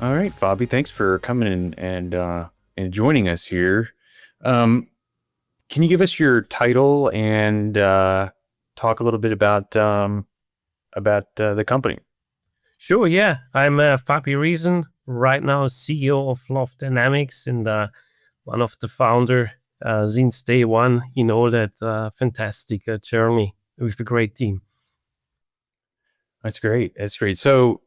All right, Fabi, thanks for coming in and joining us here. Um, can you give us your title and talk a little bit about the company? Sure, yeah. I'm Fabi Reason, right now CEO of Loft Dynamics and one of the founder since day one in all that fantastic journey with a great team. That's great. That's great. So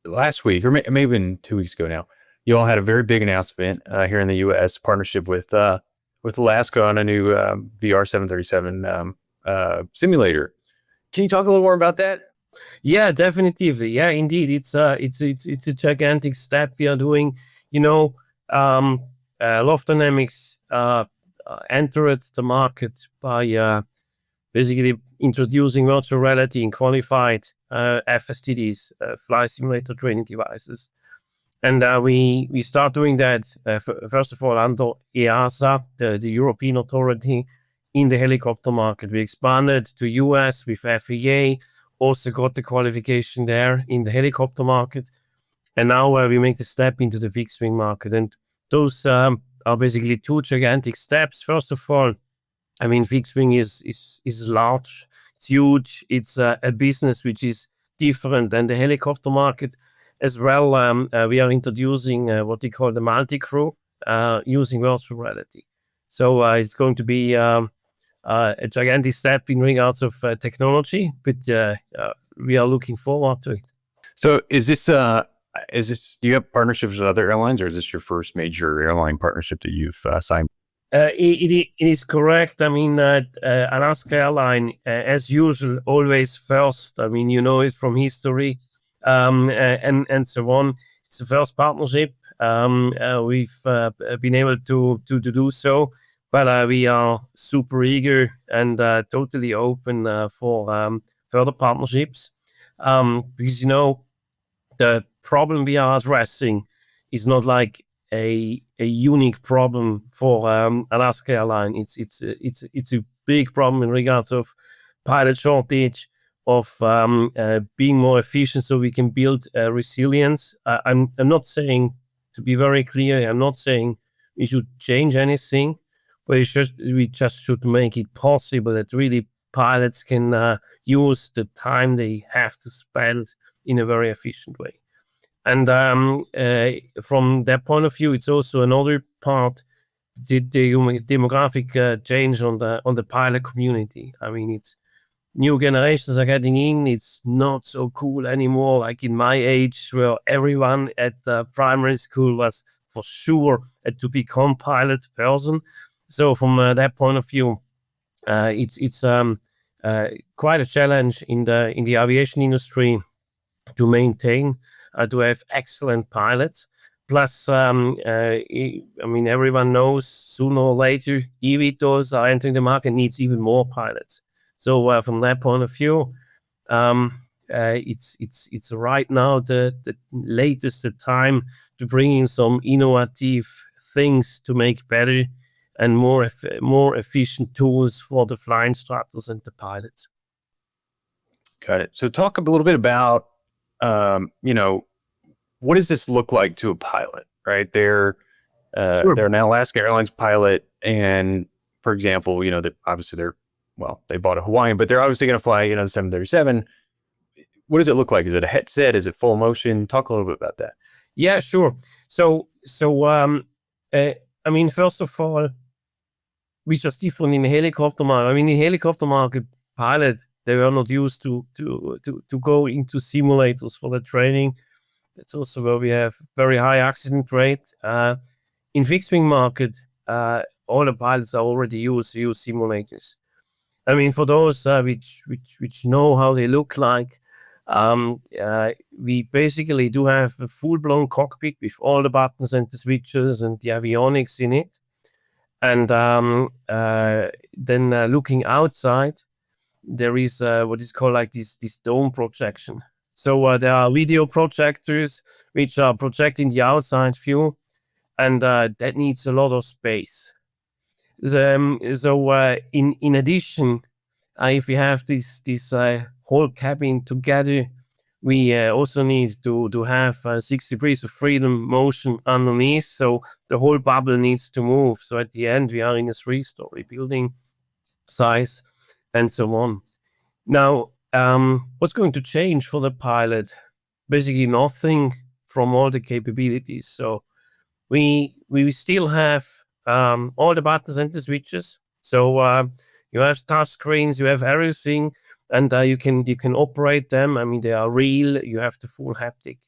last week, or maybe been 2 weeks ago now, you all had a very big announcement here in the U.S. partnership with Alaska on a new VR 737 simulator. Can you talk a little more about that? Yeah, definitively. Yeah, indeed. It's a gigantic step we are doing. You know, um, Loft Dynamics entered the market by basically introducing virtual reality in qualified FSTDs, flight simulator training devices. And we start doing that first of all under EASA, the European authority in the helicopter market. We expanded to US with FAA, also got the qualification there in the helicopter market, and now we make the step into the fixed wing market. And those are basically two gigantic steps. First of all, I mean, fixed wing is large, it's huge, it's a business which is different than the helicopter market as well. We are introducing what we call the multi-crew using virtual reality. So it's going to be a gigantic step in regards of technology, but we are looking forward to it. So is this do you have partnerships with other airlines, or is this your first major airline partnership that you've signed? It is correct. I mean, Alaska Airlines, as usual, always first. I mean, you know it from history, and so on. It's the first partnership. We've been able to do so, but we are super eager and totally open for further partnerships. Because the problem we are addressing is not like a unique problem for Alaska Airlines. It's a big problem in regards of pilot shortage, of being more efficient, so we can build resilience. I'm not saying, to be very clear, I'm not saying we should change anything, but we just should make it possible that really pilots can use the time they have to spend in a very efficient way. And from that point of view, it's also another part, the demographic change on the pilot community. I mean, it's new generations are getting in. It's not so cool anymore, like in my age, where everyone at primary school was for sure to become pilot person. So from that point of view, it's quite a challenge in the aviation industry to maintain, to have excellent pilots. Plus, I mean, everyone knows sooner or later eVTOLs are entering the market, needs even more pilots. So from that point of view, it's right now the latest time to bring in some innovative things to make better and more efficient tools for the flying instructors and the pilots. Got it. So talk a little bit about, you know, what does this look like to a pilot, right? Sure. They're an Alaska Airlines pilot, and for example, obviously they bought a Hawaiian, but they're obviously going to fly, the 737. What does it look like? Is it a headset? Is it full motion? Talk a little bit about that. Yeah, sure. So I mean, first of all, we just different in the helicopter market. I mean, in the helicopter market, pilot, they were not used to go into simulators for the training. That's also where we have very high accident rate. In fixed wing market, all the pilots are already use simulators. I mean, for those which know how they look like, we basically do have a full-blown cockpit with all the buttons and the switches and the avionics in it. And then looking outside, there is what is called like this dome projection. So there are video projectors which are projecting the outside view, and that needs a lot of space. In addition, if we have this whole cabin together we also need to have 6 degrees of freedom motion underneath, so the whole bubble needs to move. So at the end, we are in a 3-story building size and so on. Now, what's going to change for the pilot? Basically nothing from all the capabilities. So we still have all the buttons and the switches. So you have touch screens, you have everything, and you can operate them. I mean, they are real. You have the full haptic.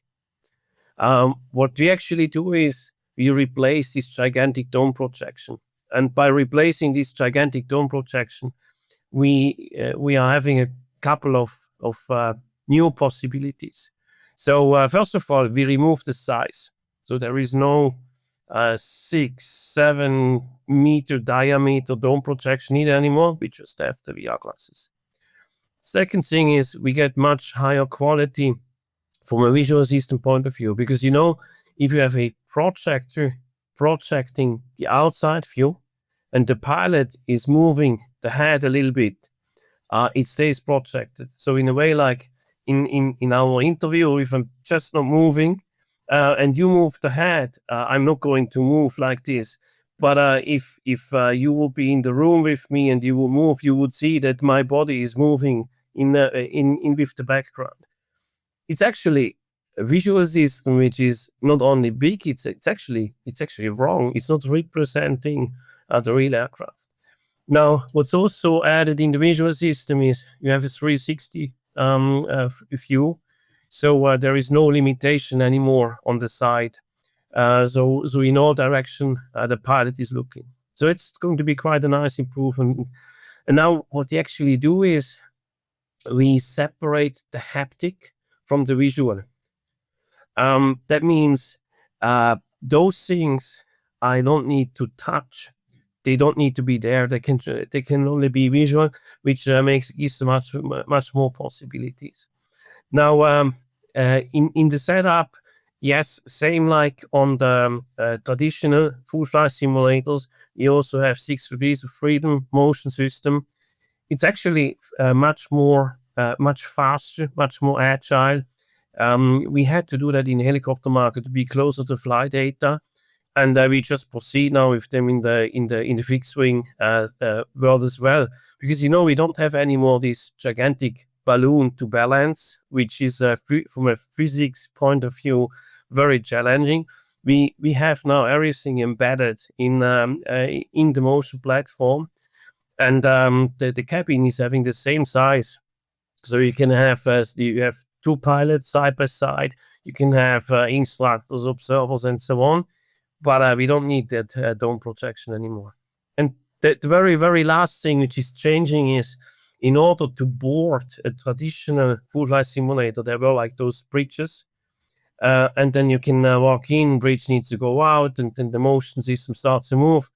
What we actually do is we replace this gigantic dome projection, and by replacing this gigantic dome projection, we are having a couple of new possibilities. So first of all, we remove the size. So there is no 6-7 meter diameter dome projection needed anymore. We just have the VR glasses. Second thing is we get much higher quality from a visual system point of view, because if you have a projector projecting the outside view and the pilot is moving the head a little bit, it stays projected. So in a way, like in our interview, if I'm just not moving and you move the head, I'm not going to move like this. But if you will be in the room with me and you will move, you would see that my body is moving in with the background. It's actually a visual system which is not only big, it's actually wrong. It's not representing the real aircraft. Now, what's also added in the visual system is you have a 360 view, so there is no limitation anymore on the side. So in all direction the pilot is looking. So it's going to be quite a nice improvement. And now what we actually do is we separate the haptic from the visual. That means those things I don't need to touch. They don't need to be there. They can only be visual, which gives much more possibilities. Now, in the setup, yes, same like on the traditional full flight simulators, you also have 6 degrees of freedom motion system. It's actually much faster, much more agile. We had to do that in the helicopter market to be closer to flight data, and we just proceed now with them in the fixed wing world as well, because we don't have anymore this gigantic balloon to balance, which is from a physics point of view very challenging. We have now everything embedded in the motion platform, and the cabin is having the same size, so you can have you have 2 pilots side by side. You can have instructors, observers, and so on. But we don't need that dome projection anymore. And the very, very last thing which is changing is, in order to board a traditional full flight simulator, there were like those bridges, and then you can walk in, bridge needs to go out, and then the motion system starts to move.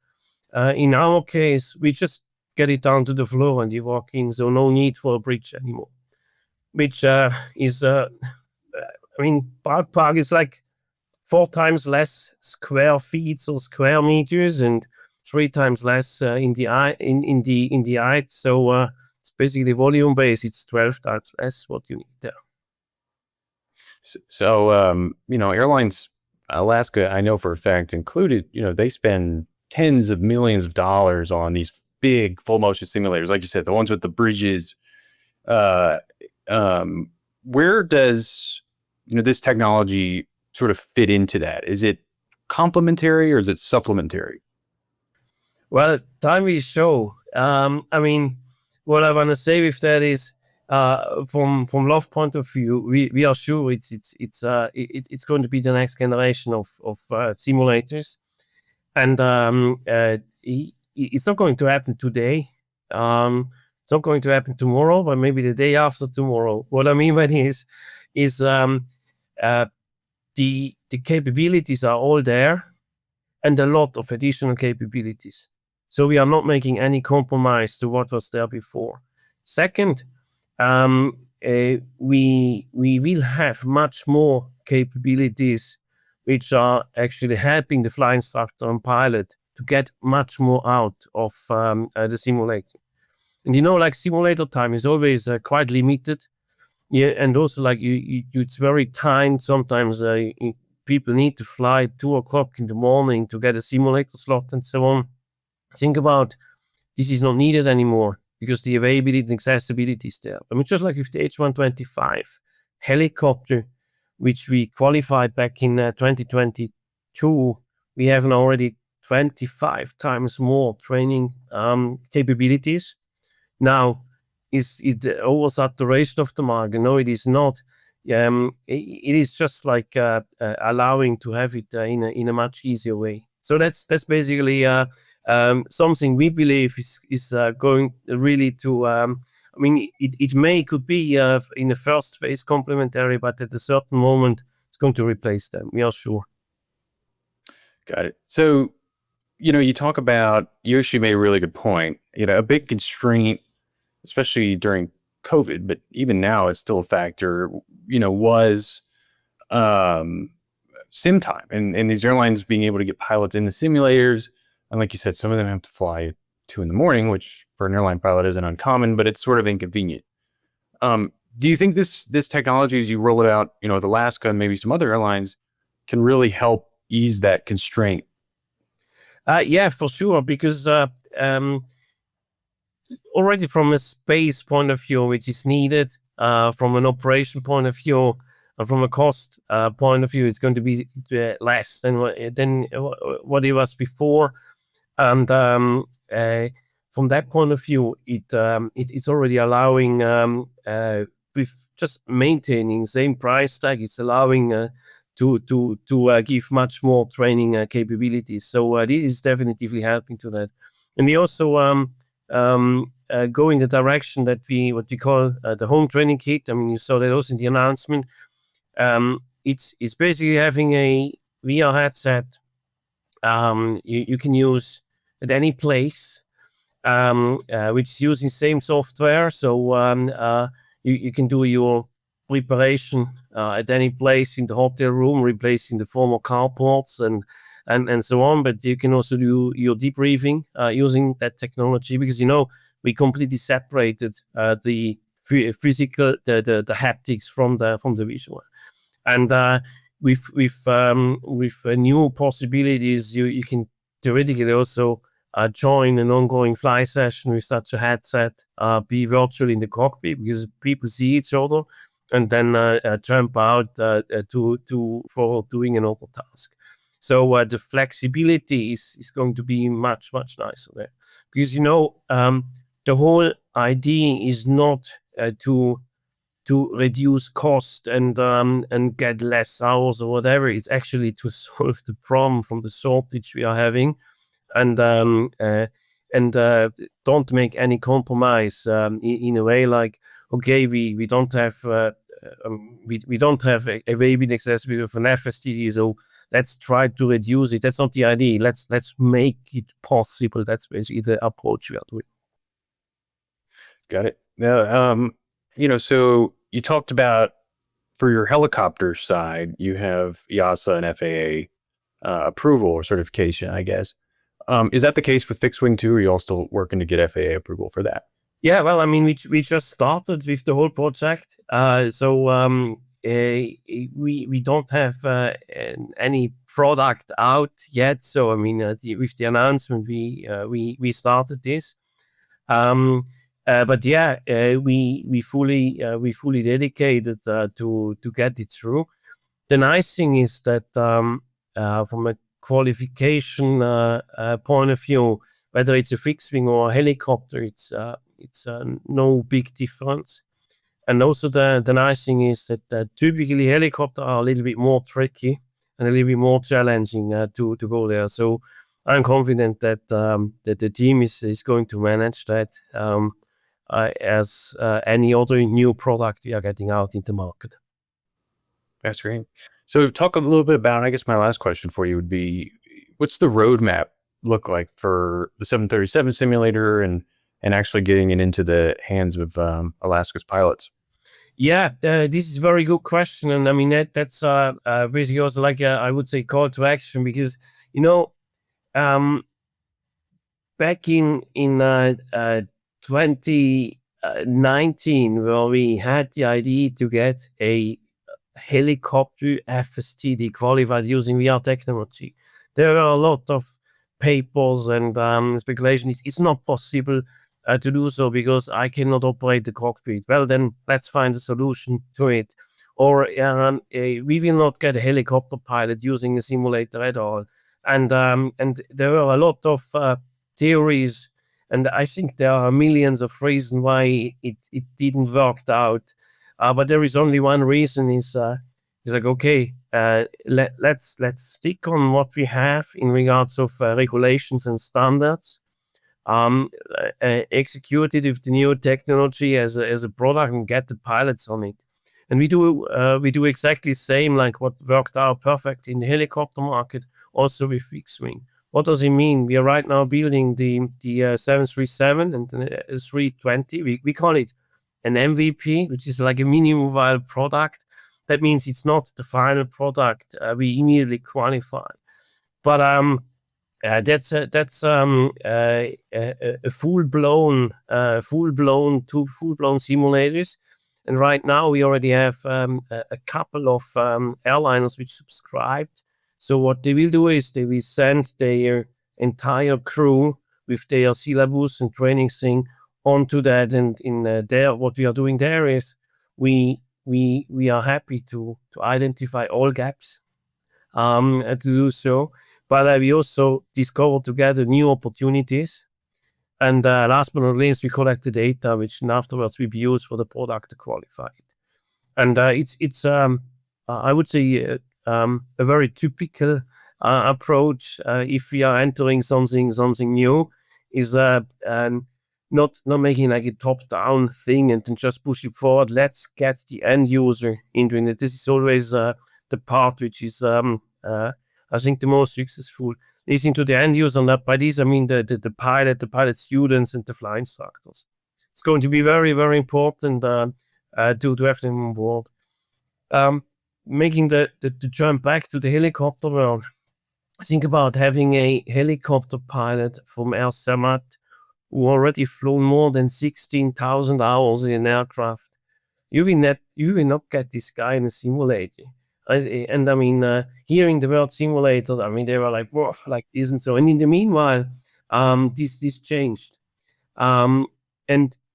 In our case, we just get it down to the floor and you walk in, so no need for a bridge anymore, which is, ballpark is like 4 times less square feet or square meters and 3 times less in the height. So it's basically volume based. It's 12 times less what you need there. So airlines, Alaska, I know for a fact, included, they spend tens of millions of dollars on these big full motion simulators, like you said, the ones with the bridges. Where does this technology sort of fit into that? Is it complementary or is it supplementary? Well, time will show. What I want to say with that is, from Loft point of view, we are sure it's going to be the next generation of simulators, and it's not going to happen today. It's not going to happen tomorrow, but maybe the day after tomorrow. What I mean by this is the capabilities are all there, and a lot of additional capabilities. So we are not making any compromise to what was there before. Second, we will have much more capabilities which are actually helping the flight instructor and pilot to get much more out of the simulator. And like simulator time is always quite limited. Yeah, and also like it's very timed. Sometimes people need to fly at 2 o'clock in the morning to get a simulator slot and so on. Think about this is not needed anymore because the availability and accessibility is there. I mean, just like with the H125 helicopter, which we qualified back in 2022, we have now already 25 times more training capabilities. Now, is the oversaturation of the market? No, it is not. It is just like allowing to have it in a much easier way. So that's basically something we believe is going really to. I mean, it could be in the first phase complementary, but at a certain moment, it's going to replace them. We are sure. Got it. So, you talk about, you actually made a really good point. A big constraint, especially during COVID, but even now it's still a factor, was um, sim time and these airlines being able to get pilots in the simulators. And like you said, some of them have to fly at 2 a.m, which for an airline pilot isn't uncommon, but it's sort of inconvenient. Do you think this technology, as you roll it out, with Alaska and maybe some other airlines, can really help ease that constraint? Yeah, for sure, because already from a space point of view, which is needed, from an operation point of view, from a cost point of view, it's going to be less than what it was before. And from that point of view, it's already allowing with just maintaining same price tag, it's allowing to give much more training capabilities. So this is definitely helping to that. And we also go in the direction that what we call the home training kit. I mean, you saw that also in the announcement. It's basically having a VR headset you can use at any place, which is using same software. So you can do your preparation at any place in the hotel room, replacing the former carports and so on. But you can also do your debriefing using that technology because we completely separated the physical, the haptics from the visual, and with new possibilities, you can theoretically also join an ongoing fly session with such a headset, be virtually in the cockpit because people see each other, and then jump out for doing another task. So the flexibility is going to be much nicer there because the whole idea is not to reduce cost and get less hours or whatever. It's actually to solve the problem from the shortage we are having, and don't make any compromise in a way like, okay, we don't have we don't have available accessibility of an FSTD, so let's try to reduce it. That's not the idea. Let's make it possible. That's basically the approach we are doing. Got it. Now, so you talked about, for your helicopter side, you have EASA and FAA approval or certification, I guess. Is that the case with fixed wing too? Or are you all still working to get FAA approval for that? Yeah, well, I mean, we just started with the whole project, so we don't have any product out yet. So I mean, with the announcement, we started this. But yeah, we fully dedicated to get it through. The nice thing is that from a qualification point of view, whether it's a fixed wing or a helicopter, it's no big difference. And also the nice thing is that typically helicopter are a little bit more tricky and a little bit more challenging to go there. So I'm confident that that the team is going to manage that as any other new product we are getting out in the market. That's great. So talk a little bit about, I guess my last question for you would be, what's the roadmap look like for the 737 simulator and actually getting it into the hands of Alaska's pilots? Yeah, this is a very good question, and I mean that's basically also like I would say call to action because um, back in 20 19, where we had the idea to get a helicopter FSTD qualified using VR technology. There are a lot of papers and speculation. It's not possible to do so because I cannot operate the cockpit. Well, then let's find a solution to it. Or we will not get a helicopter pilot using a simulator at all. And there are a lot of theories, and I think there are millions of reasons why it didn't work out. But there is only one reason: is like, okay, let's stick on what we have in regards of regulations and standards. Execute it with the new technology as a product and get the pilots on it. And we do exactly the same, like what worked out perfect in the helicopter market, also with fixed wing. What does it mean? We are right now building the 737 and the 320. We call it an MVP, which is like a minimum viable product. That means it's not the final product. We immediately qualify, but that's a full-blown simulators. And right now we already have a couple of airliners which subscribed. So what they will do is they will send their entire crew with their syllabus and training thing onto that. And in there, what we are doing there is we are happy to identify all gaps to do so. But we also discover together new opportunities. And last but not least, we collect the data, which afterwards will be used for the product to qualify it. And it's I would say a very typical approach if we are entering something new, is not making like a top-down thing and then just push it forward. Let's get the end user into it. This is always the part which is I think the most successful. Listening to the end user, and by this I mean the pilot students and the flight instructors. It's going to be very, very important to have them on board. Making the jump back to the helicopter world, think about having a helicopter pilot from Air Samad who already flown more than 16,000 hours in an aircraft. You will not get this guy in a simulator. And I mean, hearing the word simulator, I mean, they were like, whoa, like this and so. And in the meanwhile, this changed. And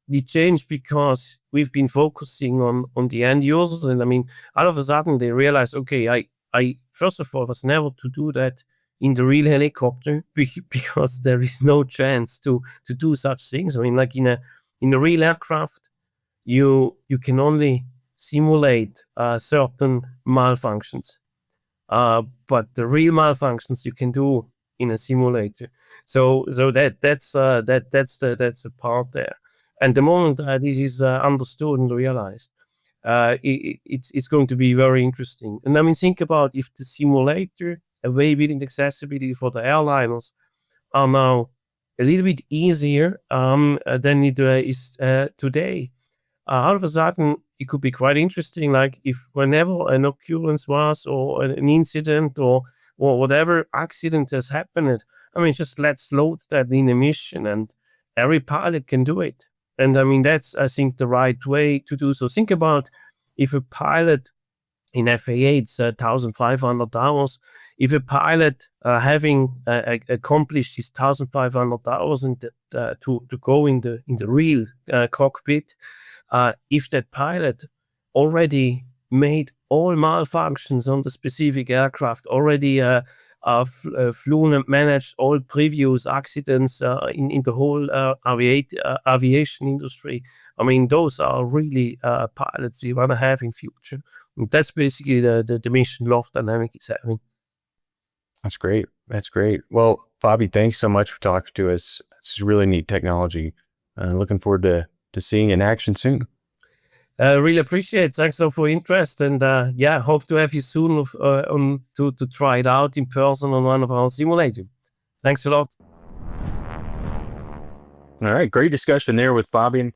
it changed because we've been focusing on the end users. And I mean, all of a sudden they realized, okay, I first of all was never to do that in the real helicopter because there is no chance to do such things. I mean, like in a real aircraft, you can only simulate certain malfunctions, but the real malfunctions you can do in a simulator. So that's the part there. And the moment this is understood and realized, it's going to be very interesting. And I mean, think about if the simulator availability accessibility for the airliners are now a little bit easier than it is today. All of a sudden, it could be quite interesting, like if whenever an occurrence was or an incident or whatever accident has happened, I mean, just let's load that in a mission and every pilot can do it. And I mean, that's, I think, the right way to do so. Think about if a pilot in FAA, it's 1,500 hours. If a pilot having accomplished his 1,500 hours and to go in the real cockpit, if that pilot already made all malfunctions on the specific aircraft, already flown and managed all previous accidents in the whole aviation industry, I mean, those are really pilots we want to have in future. And that's basically the mission Loft Dynamics is having. That's great. That's great. Well, Bobby, thanks so much for talking to us. This is really neat technology. Looking forward to seeing it in action soon. Really appreciate it. Thanks a lot for your interest. And yeah, hope to have you soon to try it out in person on one of our simulators. Thanks a lot. All right. Great discussion there with Bobby.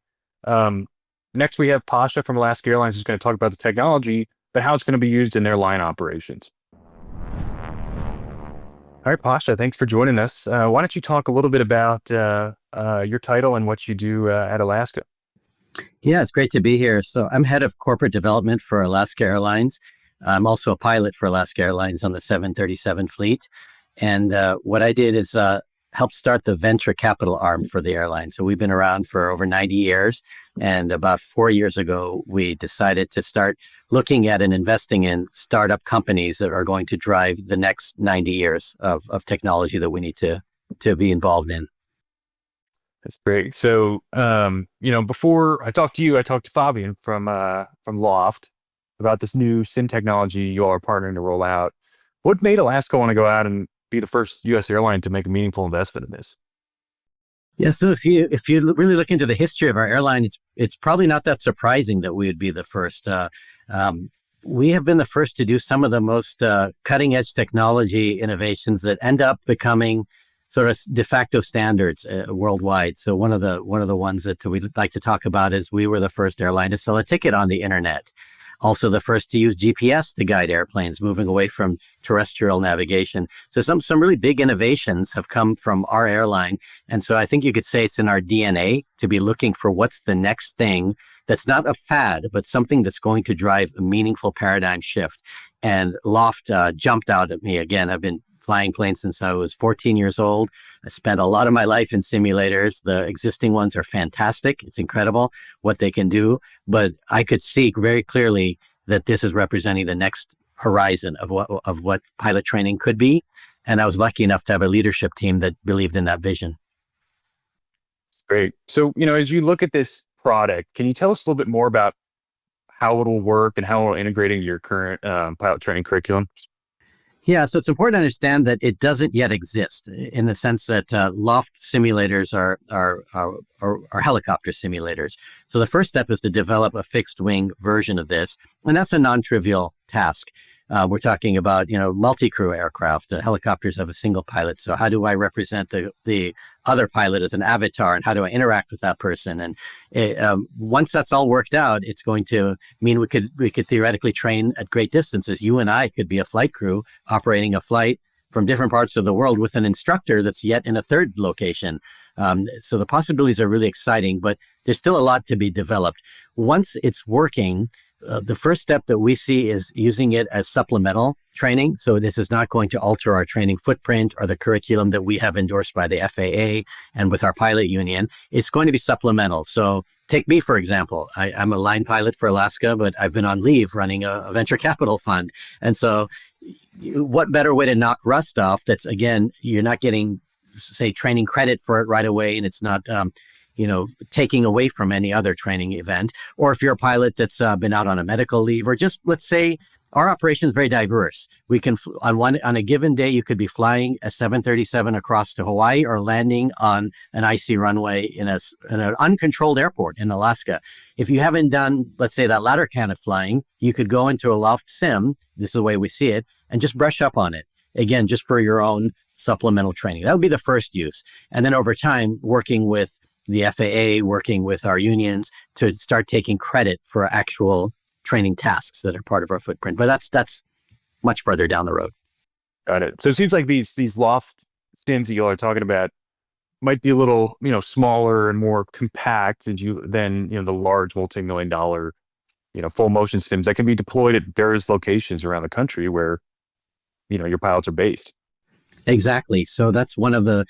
Next, we have Pasha from Alaska Airlines who's going to talk about the technology, but how it's going to be used in their line operations. All right, Pasha, thanks for joining us. Why don't you talk a little bit about your title and what you do at Alaska? Yeah, it's great to be here. So I'm head of corporate development for Alaska Airlines. I'm also a pilot for Alaska Airlines on the 737 fleet. And what I did is help start the venture capital arm for the airline. So we've been around for over 90 years. And about 4 years ago, we decided to start looking at and investing in startup companies that are going to drive the next 90 years of technology that we need to be involved in. That's great. So, before I talked to you, I talked to Fabian from Loft about this new sim technology you all are partnering to roll out. What made Alaska want to go out and be the first U.S. airline to make a meaningful investment in this? Yeah, so if you really look into the history of our airline, it's probably not that surprising that we would be the first. Um, we have been the first to do some of the most cutting edge technology innovations that end up becoming sort of de facto standards worldwide. So one of the ones that we'd like to talk about is we were the first airline to sell a ticket on the internet. Also the first to use GPS to guide airplanes, moving away from terrestrial navigation. So some really big innovations have come from our airline. And so I think you could say it's in our DNA to be looking for what's the next thing that's not a fad, but something that's going to drive a meaningful paradigm shift. And Loft jumped out at me again. I've been flying planes since I was 14 years old. I spent a lot of my life in simulators. The existing ones are fantastic. It's incredible what they can do. But I could see very clearly that this is representing the next horizon of what pilot training could be. And I was lucky enough to have a leadership team that believed in that vision. It's great. So, as you look at this product, can you tell us a little bit more about how it'll work and how it'll integrate into your current pilot training curriculum? Yeah, so it's important to understand that it doesn't yet exist in the sense that loft simulators are helicopter simulators. So the first step is to develop a fixed wing version of this, and that's a non-trivial task. We're talking about, multi-crew aircraft. Helicopters have a single pilot. So how do I represent the other pilot as an avatar, and how do I interact with that person? And once that's all worked out, it's going to mean we could theoretically train at great distances. You and I could be a flight crew operating a flight from different parts of the world with an instructor that's yet in a third location. So the possibilities are really exciting, but there's still a lot to be developed. Once it's working, the first step that we see is using it as supplemental training. So this is not going to alter our training footprint or the curriculum that we have endorsed by the FAA and with our pilot union. It's going to be supplemental. So take me, for example. I'm a line pilot for Alaska, but I've been on leave running a venture capital fund. And so what better way to knock rust off that's, again, you're not getting, say, training credit for it right away, and it's not taking away from any other training event. Or if you're a pilot that's been out on a medical leave, or just, let's say, our operation is very diverse. We can, on a given day, you could be flying a 737 across to Hawaii or landing on an icy runway in an uncontrolled airport in Alaska. If you haven't done, let's say, that latter kind of flying, you could go into a loft sim, this is the way we see it, and just brush up on it. Again, just for your own supplemental training. That would be the first use. And then over time, working with the FAA, working with our unions to start taking credit for actual training tasks that are part of our footprint. But that's much further down the road. Got it. So it seems like these loft sims that you all are talking about might be a little, smaller and more compact than the large multi-million dollar, full motion sims that can be deployed at various locations around the country where, your pilots are based. Exactly. So that's one of the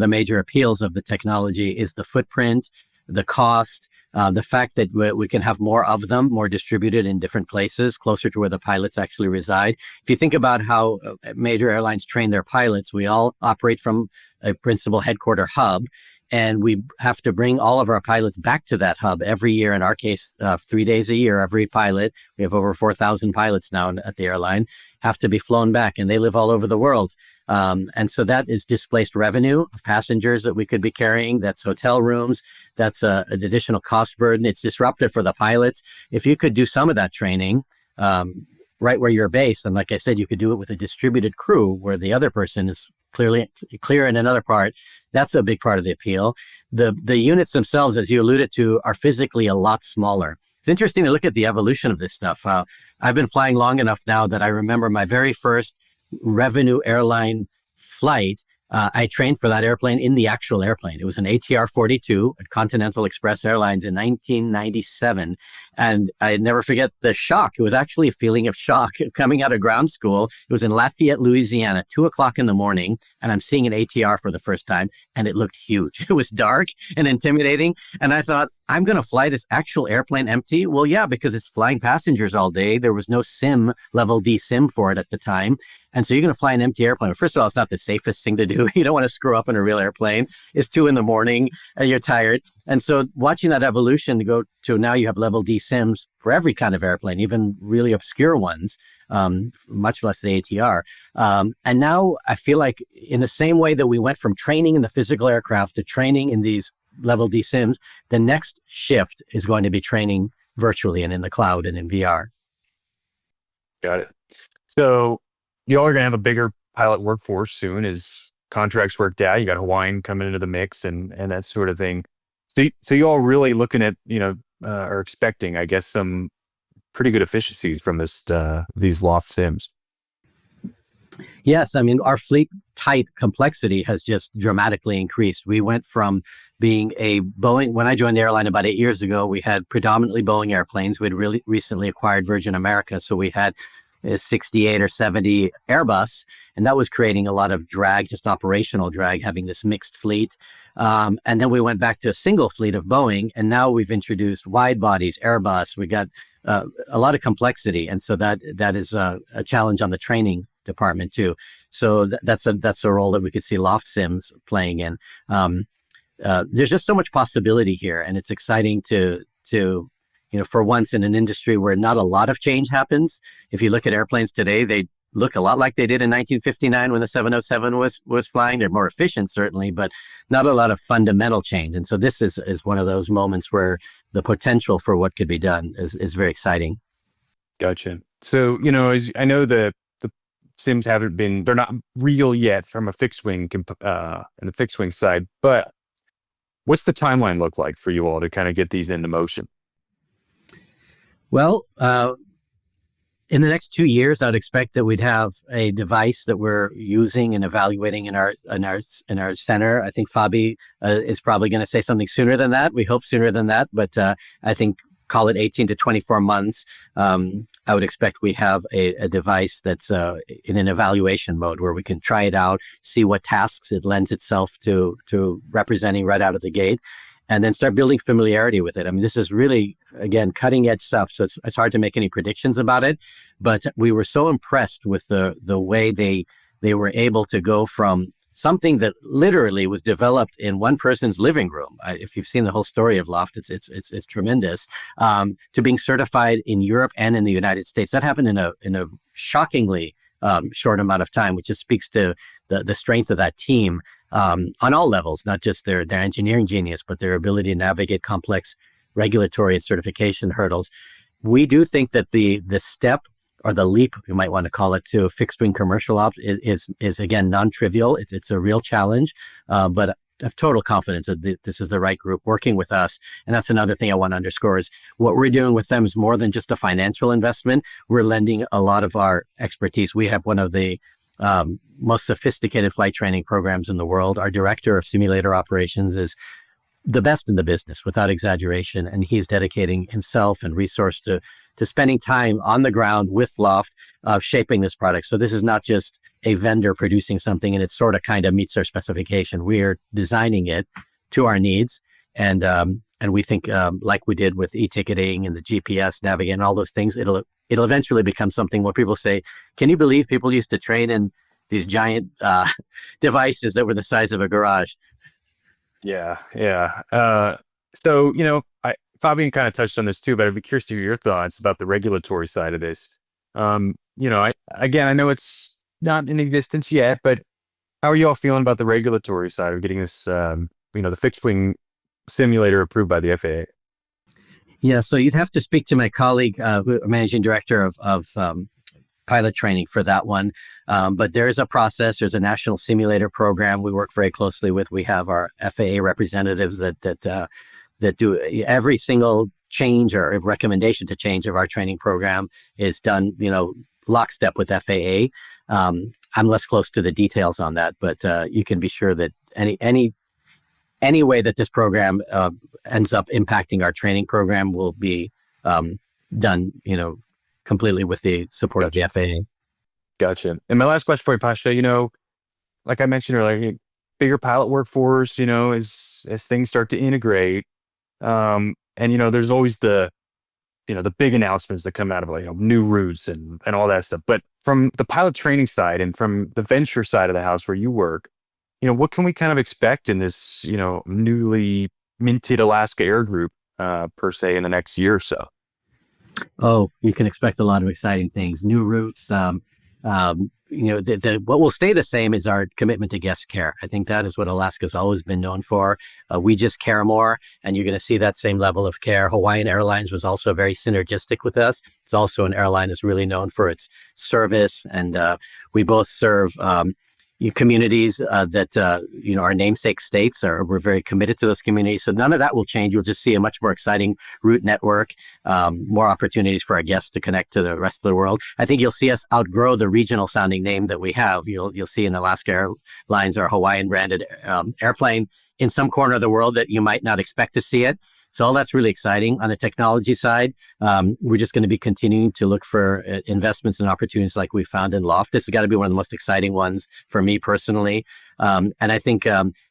major appeals of the technology is the footprint, the cost, the fact that we can have more of them, more distributed in different places, closer to where the pilots actually reside. If you think about how major airlines train their pilots, we all operate from a principal headquarter hub, and we have to bring all of our pilots back to that hub every year. In our case, 3 days a year, every pilot, we have over 4,000 pilots now at the airline, have to be flown back, and they live all over the world. And so that is displaced revenue of passengers that we could be carrying. That's hotel rooms. That's an additional cost burden. It's disruptive for the pilots. If you could do some of that training right where you're based, and like I said, you could do it with a distributed crew where the other person is clear in another part. That's a big part of the appeal. The units themselves, as you alluded to, are physically a lot smaller. It's interesting to look at the evolution of this stuff. I've been flying long enough now that I remember my very first revenue airline flight. I trained for that airplane in the actual airplane. It was an ATR-42 at Continental Express Airlines in 1997. And I never forget the shock. It was actually a feeling of shock coming out of ground school. It was in Lafayette, Louisiana, 2 o'clock in the morning. And I'm seeing an ATR for the first time. And it looked huge. It was dark and intimidating. And I thought, I'm going to fly this actual airplane empty? Well, yeah, because it's flying passengers all day. There was no sim, level D sim for it at the time. And so you're going to fly an empty airplane. First of all, it's not the safest thing to do. You don't want to screw up in a real airplane. It's 2 a.m. and you're tired. And so watching that evolution to go to now you have level D sims for every kind of airplane, even really obscure ones, much less the ATR. And now I feel like in the same way that we went from training in the physical aircraft to training in these level D sims, the next shift is going to be training virtually and in the cloud and in VR. Got it. So y'all are going to have a bigger pilot workforce soon as contracts worked out. You got Hawaiian coming into the mix and that sort of thing. So you all really looking at, are expecting, I guess, some pretty good efficiencies from these Loft sims. Yes, I mean, our fleet type complexity has just dramatically increased. We went from being a Boeing, when I joined the airline about 8 years ago, we had predominantly Boeing airplanes. We'd really recently acquired Virgin America. So we had 68 or 70 Airbus, and that was creating a lot of drag, just operational drag, having this mixed fleet. And then we went back to a single fleet of Boeing, and now we've introduced wide bodies, Airbus. We got a lot of complexity, and so that is a challenge on the training department too. So that's a role that we could see Loft Sims playing in. There's just so much possibility here, and it's exciting to for once in an industry where not a lot of change happens. If you look at airplanes today, they look a lot like they did in 1959 when the 707 was flying. They're more efficient, certainly, but not a lot of fundamental change. And so this is one of those moments where the potential for what could be done is very exciting. Gotcha. So, as I know the sims they're not real yet from a fixed wing and the fixed wing side, but what's the timeline look like for you all to kind of get these into motion? Well, in the next 2 years, I'd expect that we'd have a device that we're using and evaluating in our center. I think Fabi is probably going to say something sooner than that. We hope sooner than that, but I think call it 18 to 24 months. I would expect we have a device that's in an evaluation mode where we can try it out, see what tasks it lends itself to representing right out of the gate, and then start building familiarity with it. I mean, this is really, again, cutting edge stuff. So it's hard to make any predictions about it, but we were so impressed with the way they were able to go from something that literally was developed in one person's living room. If you've seen the whole story of Loft, it's tremendous. To being certified in Europe and in the United States. That happened in a shockingly short amount of time, which just speaks to the strength of that team on all levels, not just their engineering genius, but their ability to navigate complex regulatory and certification hurdles. We do think that the step or the leap, you might want to call it, to fixed wing commercial ops is again non-trivial. It's a real challenge, but I have total confidence that this is the right group working with us. And that's another thing I want to underscore is what we're doing with them is more than just a financial investment. We're lending a lot of our expertise. We have one of the most sophisticated flight training programs in the world. Our director of simulator operations is the best in the business, without exaggeration. And he's dedicating himself and resource to spending time on the ground with Loft, shaping this product. So this is not just a vendor producing something and it sort of kind of meets our specification. We're designing it to our needs. And we think, like we did with e-ticketing and the GPS navigation and all those things, it'll eventually become something where people say, can you believe people used to train in these giant devices that were the size of a garage? Yeah. So, Fabian kind of touched on this too, but I'd be curious to hear your thoughts about the regulatory side of this. I know it's not in existence yet, but how are you all feeling about the regulatory side of getting this, the fixed wing simulator approved by the FAA? Yeah, so you'd have to speak to my colleague, managing director of pilot training for that one. But there is a process. There's a national simulator program we work very closely with. We have our FAA representatives that do every single change or recommendation to change of our training program is done, lockstep with FAA. I'm less close to the details on that, but you can be sure that any way that this program ends up impacting our training program will be done, completely with the support of the FAA. Gotcha. And my last question for you, Pasha, like I mentioned earlier, bigger pilot workforce, as things start to integrate. And, there's always the big announcements that come out of new routes and all that stuff. But from the pilot training side and from the venture side of the house where you work, what can we kind of expect in this, newly minted Alaska Air Group, per se, in the next year or so? Oh, you can expect a lot of exciting things, new routes. What will stay the same is our commitment to guest care. I think that is what Alaska's always been known for. We just care more, and you're going to see that same level of care. Hawaiian Airlines was also very synergistic with us. It's also an airline that's really known for its service, and we both serve communities that our namesake states we're very committed to those communities. So none of that will change. You'll just see a much more exciting route network, more opportunities for our guests to connect to the rest of the world. I think you'll see us outgrow the regional sounding name that we have. You'll see in Alaska Airlines our Hawaiian branded airplane in some corner of the world that you might not expect to see it. So all that's really exciting. On the technology side, we're just going to be continuing to look for investments and opportunities like we found in Loft. This has got to be one of the most exciting ones for me personally. And I think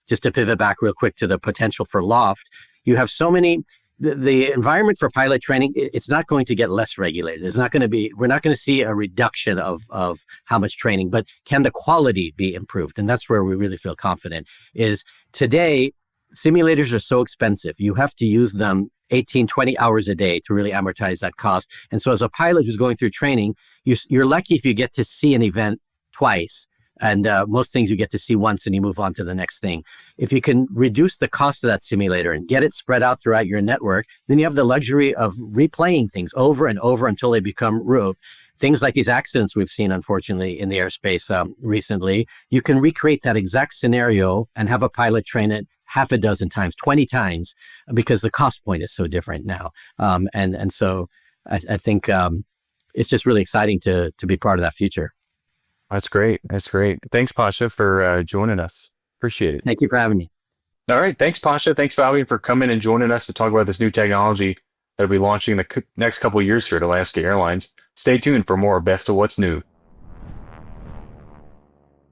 just to pivot back real quick to the potential for Loft, you have so many, the environment for pilot training, it's not going to get less regulated. We're not going to see a reduction of how much training, but can the quality be improved? And that's where we really feel confident is today, simulators are so expensive. You have to use them 18, 20 hours a day to really amortize that cost. And so as a pilot who's going through training, you're lucky if you get to see an event twice. And most things you get to see once and you move on to the next thing. If you can reduce the cost of that simulator and get it spread out throughout your network, then you have the luxury of replaying things over and over until they become rote. Things like these accidents we've seen, unfortunately, in the airspace recently, you can recreate that exact scenario and have a pilot train it half a dozen times, 20 times, because the cost point is so different now. And so I think it's just really exciting to be part of that future. That's great. That's great. Thanks, Pasha, for joining us. Appreciate it. Thank you for having me. All right. Thanks, Pasha. Thanks, Fabian, for coming and joining us to talk about this new technology that'll be launching in the next couple of years here at Alaska Airlines. Stay tuned for more Best of What's New.